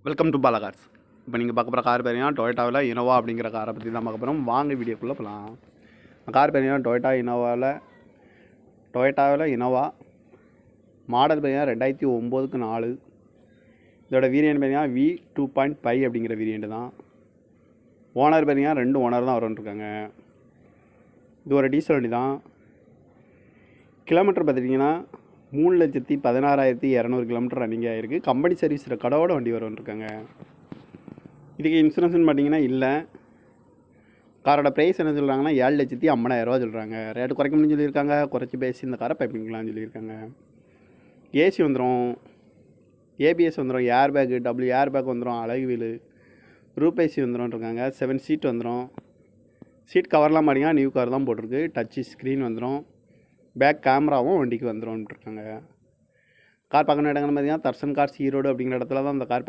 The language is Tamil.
Welcome to Bala cars. இப்போ நீங்கள் பார்க்க போகிற கார் பார்த்தீங்கன்னா டொயோட்டாவில் இனோவா அப்படிங்கிற காரை பற்றி தான் பார்க்க போகிறோம். வாங்க வீடியோக்குள்ளே போகலாம். கார் பார்த்தீங்கன்னா டொயோட்டாவில் இனோவா மாடல் பார்த்தீங்கன்னா 2009க்கு 4. இதோட வேரியன்ட் பார்த்தீங்கன்னா V2.5 அப்படிங்கிற வேரியண்ட் தான். ஓனர் பார்த்தீங்கன்னா 2 ஓனர் தான் வரும்ன்ருக்காங்க. இது ஒரு டீசல் வண்டி தான். கிலோமீட்டர் பார்த்துட்டிங்கன்னா 3,16,200 கிலோமீட்டர் ரன்னிங் ஆகிருக்கு. கம்பெனி சர்வீஸில் கடவோட வண்டி வரும்ன்ருக்காங்க. இதுக்கு இன்சூரன்ஸ்னு பார்த்தீங்கன்னா இல்லை. காரோட ப்ரைஸ் என்ன சொல்கிறாங்கன்னா 7,50,000 சொல்கிறாங்க. ரேட்டு குறைக்க முடியும்னு சொல்லியிருக்காங்க. குறைச்சி பேசி இந்த காரை பைப்பிங்கலாம்னு சொல்லியிருக்காங்க. ஏசி வந்துடும், ஏபிஎஸ் வந்துடும், air bag, double air bag வந்துடும், அழகு வீலு, ரூப் ஏசி வந்துடும்ன்ருக்காங்க. 7 சீட் வந்துடும். சீட் கவர்லாம் பார்த்தீங்கன்னா நியூ கார் தான் போட்டிருக்கு. டச்சு ஸ்க்ரீன் வந்துடும். பேக் கேமராவும் வண்டிக்கு வந்துடும்ன்ட்ருக்காங்க. கார் பார்க்கணும் இடங்கள்னு பார்த்தீங்கன்னா தர்சன் கார்ஸ் ஈரோடு அப்படிங்கிற இடத்துல தான் அந்த கார்